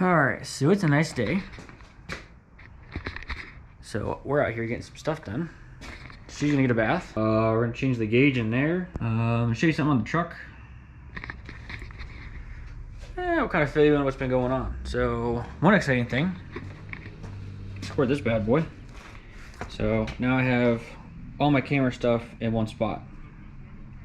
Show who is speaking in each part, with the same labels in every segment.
Speaker 1: Alright, so it's a nice day. So we're out here getting some stuff done. She's gonna get a bath. We're gonna change the gauge in there. Show you something on the truck. We'll kind of fill you in what's been going on. So one exciting thing, scored this bad boy. So now I have all my camera stuff in one spot.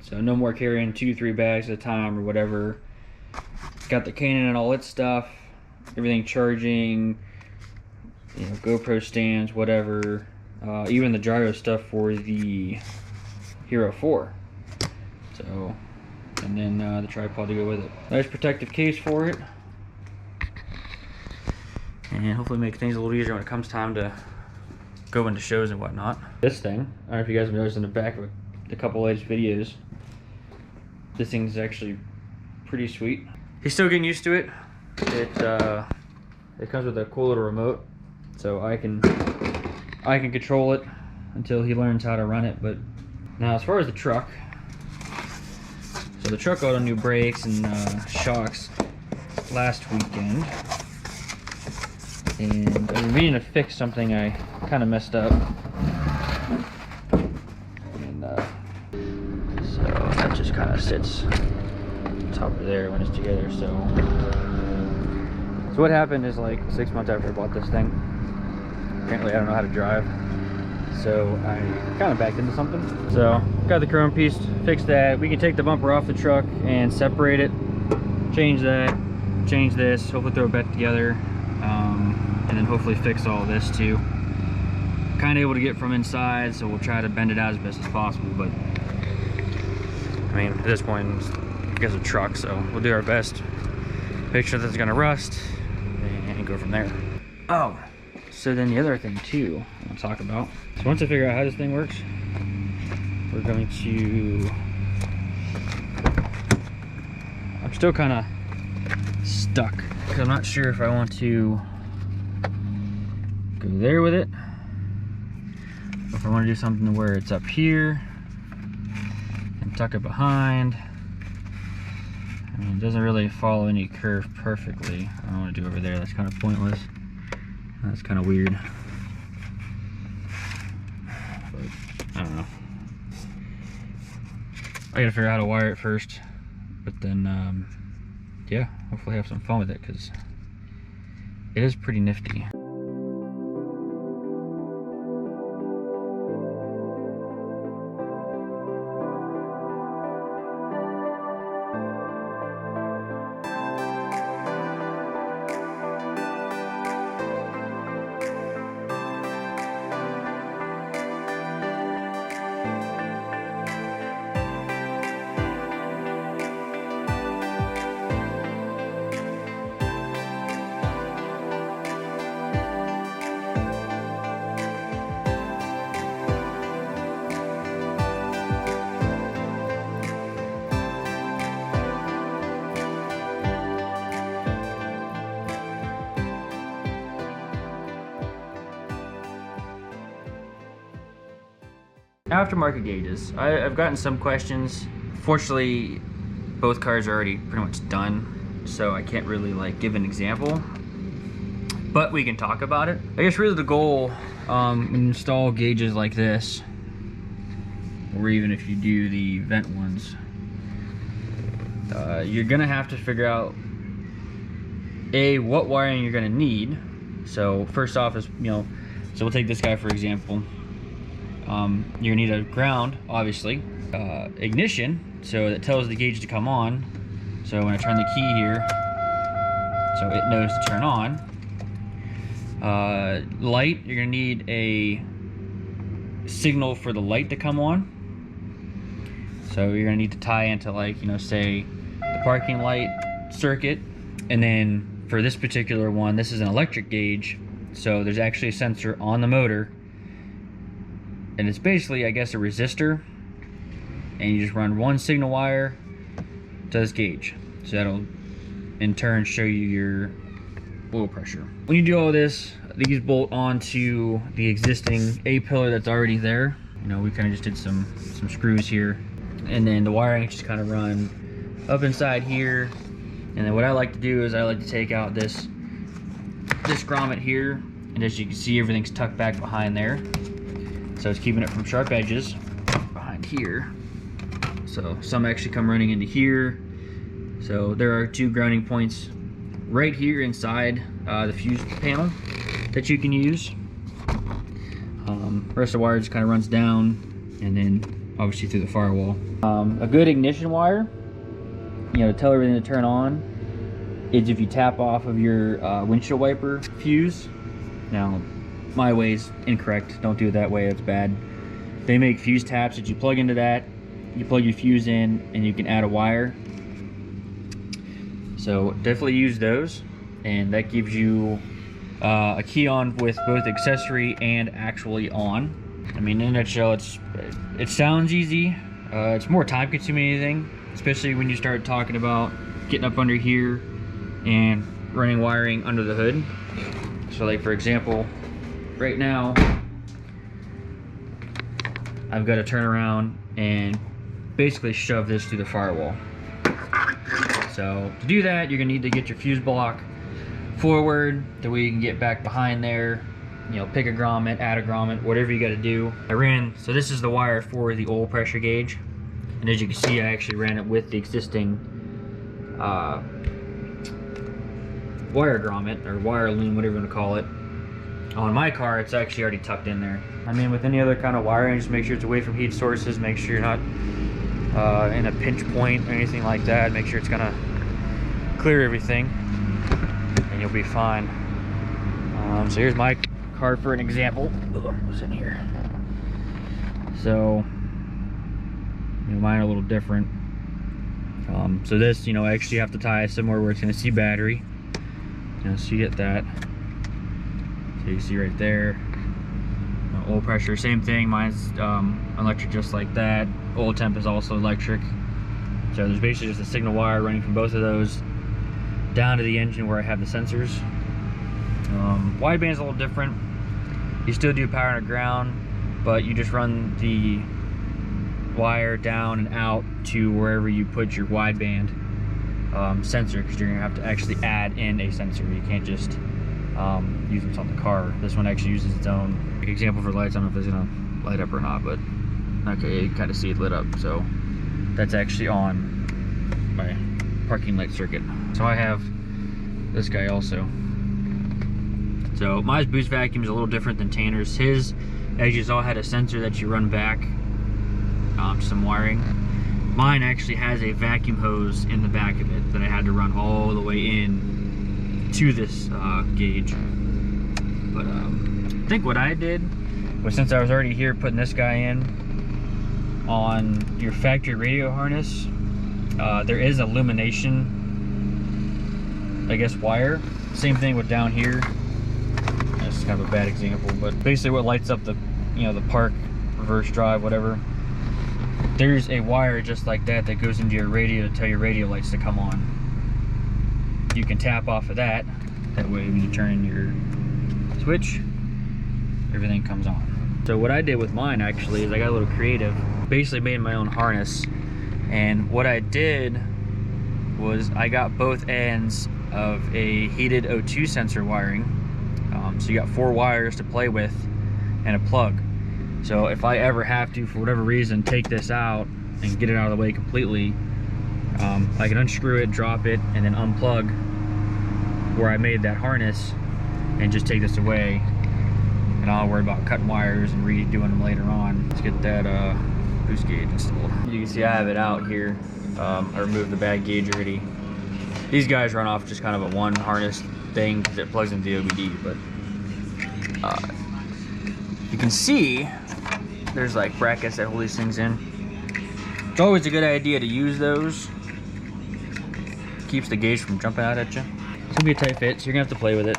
Speaker 1: So no more carrying 2-3 bags at a time or whatever. Got the Canon and all its stuff, everything charging, you know, GoPro stands, whatever, even the gyro stuff for the Hero 4. So, and then the tripod to go with it. Nice protective case for it, and hopefully make things a little easier when it comes time to go into shows and whatnot. This thing, I don't know if you guys have noticed in the back of a couple latest videos, this thing's actually pretty sweet. He's still getting used to it. It comes with a cool little remote, so I can control it until he learns how to run it. But now, as far as the truck, so the truck got on new brakes and shocks last weekend, and I've been meaning to fix something I kind of messed up, and so that just kind of sits on top of there when it's together. So what happened is, like 6 months after I bought this thing, apparently I don't know how to drive, so I kind of backed into something. So got the chrome piece, fixed that. We can take the bumper off the truck and separate it, change that, change this, hopefully throw it back together, and then hopefully fix all this too. Kind of able to get from inside, so we'll try to bend it out as best as possible. But I mean, at this point, it's because of truck, so we'll do our best. Make sure that it's gonna rust and go from there. Oh, so then the other thing too I want to talk about. So once I figure out how this thing works, we're going to, I'm still kind of stuck because I'm not sure if I want to go there with it, or if I want to do something where it's up here and tuck it behind. I mean, it doesn't really follow any curve perfectly. I don't want to do over there, that's kind of pointless. That's kind of weird. But I don't know. I gotta figure out how to wire it first. But then, yeah, hopefully have some fun with it, because it is pretty nifty. Aftermarket gauges. I've gotten some questions. Fortunately, both cars are already pretty much done, so I can't really like give an example, but we can talk about it. I guess really the goal when you install gauges like this, or even if you do the vent ones, you're gonna have to figure out what wiring you're gonna need. So first off is, you know, so we'll take this guy for example. You're gonna need a ground, obviously, ignition, so that tells the gauge to come on. So when I turn the key here, so it knows to turn on. Light, you're gonna need a signal for the light to come on. So you're gonna need to tie into, like, you know, say the parking light circuit. And then for this particular one, this is an electric gauge, so there's actually a sensor on the motor. And it's basically, I guess, a resistor, and you just run one signal wire to this gauge. So that'll in turn show you your oil pressure. When you do all this, these bolt onto the existing A-pillar that's already there. You know, we kind of just did some screws here, and then the wiring just kind of run up inside here. And then what I like to do is I like to take out this this grommet here, and as you can see, everything's tucked back behind there. So it's keeping it from sharp edges behind here. So some actually come running into here. So there are 2 grounding points right here inside the fuse panel that you can use. Rest of the wire just kind of runs down and then obviously through the firewall. A good ignition wire, you know, to tell everything to turn on, is if you tap off of your windshield wiper fuse. Now, my way's incorrect. Don't do it that way. It's bad. They make fuse taps that you plug into that. You plug your fuse in, and you can add a wire. So definitely use those, and that gives you a key on with both accessory and actually on. I mean, in a nutshell, it sounds easy. It's more time consuming than anything, especially when you start talking about getting up under here and running wiring under the hood. So like, for example, right now I've got to turn around and basically shove this through the firewall. So to do that, you're gonna need to get your fuse block forward, the way you can get back behind there, you know, pick a grommet, add a grommet, whatever you got to do. So this is the wire for the oil pressure gauge, and as you can see, I actually ran it with the existing wire grommet or wire loom, whatever you want to call it. On my car, it's actually already tucked in there. I mean, with any other kind of wiring, just make sure it's away from heat sources, make sure you're not in a pinch point or anything like that. Make sure it's gonna clear everything and you'll be fine. So here's my car for an example. What's in here? So, you know, mine are a little different. So this, you know, I actually have to tie somewhere where it's gonna see battery. You know, so you get that. So you see right there, oil pressure, same thing. Mine's electric just like that. Oil temp is also electric. So there's basically just a signal wire running from both of those down to the engine where I have the sensors. Wideband's a little different. You still do power and ground, but you just run the wire down and out to wherever you put your wideband sensor, because you're gonna have to actually add in a sensor. You can't just use what's on the car. This one actually uses its own. Like, example for lights, I don't know if it's gonna light up or not, but okay, you kind of see it lit up. So that's actually on my parking light circuit. So I have this guy also. So my boost vacuum is a little different than Tanner's. His, as you saw, had a sensor that you run back some wiring. Mine actually has a vacuum hose in the back of it that I had to run all the way in to this gauge. But I think what I did was, since I was already here putting this guy in, on your factory radio harness, there is illumination, I guess, wire. Same thing with down here. That's kind of a bad example, but basically what lights up the, you know, the park, reverse drive, whatever. There's a wire just like that that goes into your radio to tell your radio lights to come on. You can tap off of that. That way when you turn your switch, everything comes on. So what I did with mine actually is I got a little creative. Basically made my own harness. And what I did was I got both ends of a heated O2 sensor wiring. So you got 4 wires to play with and a plug. So if I ever have to, for whatever reason, take this out and get it out of the way completely, I can unscrew it, drop it, and then unplug where I made that harness and just take this away. And I'll worry about cutting wires and redoing them later on. Let's get that boost gauge installed. You can see I have it out here. I removed the bad gauge already. These guys run off just kind of a one harness thing because it plugs into the OBD, but you can see there's like brackets that hold these things in. It's always a good idea to use those. Keeps the gauge from jumping out at you. It's gonna be a tight fit, so you're gonna have to play with it.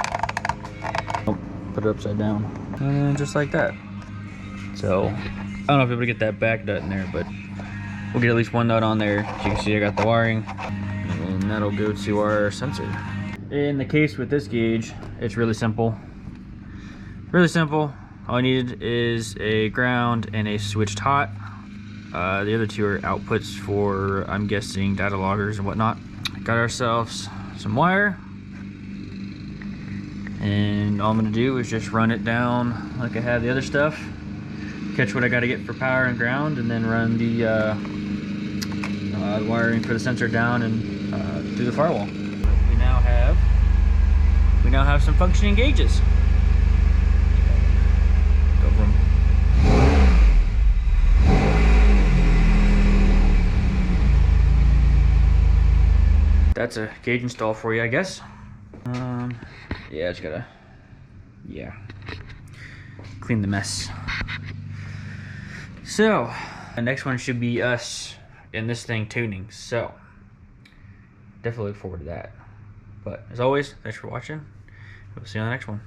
Speaker 1: Oh, put it upside down. And just like that. So, I don't know if you'll be able to get that back nut in there, but we'll get at least one nut on there. As you can see, I got the wiring, and that'll go to our sensor. In the case with this gauge, it's really simple. Really simple. All I needed is a ground and a switched hot. The other two are outputs for, I'm guessing, data loggers and whatnot. Got ourselves some wire. And all I'm gonna do is just run it down like I have the other stuff, catch what I gotta get for power and ground, and then run the wiring for the sensor down and through the firewall. We now have some functioning gauges. Go from that's a gauge install for you, I guess. Yeah, just gotta, clean the mess. So, the next one should be us in this thing tuning. So, definitely look forward to that. But as always, thanks for watching. We'll see you on the next one.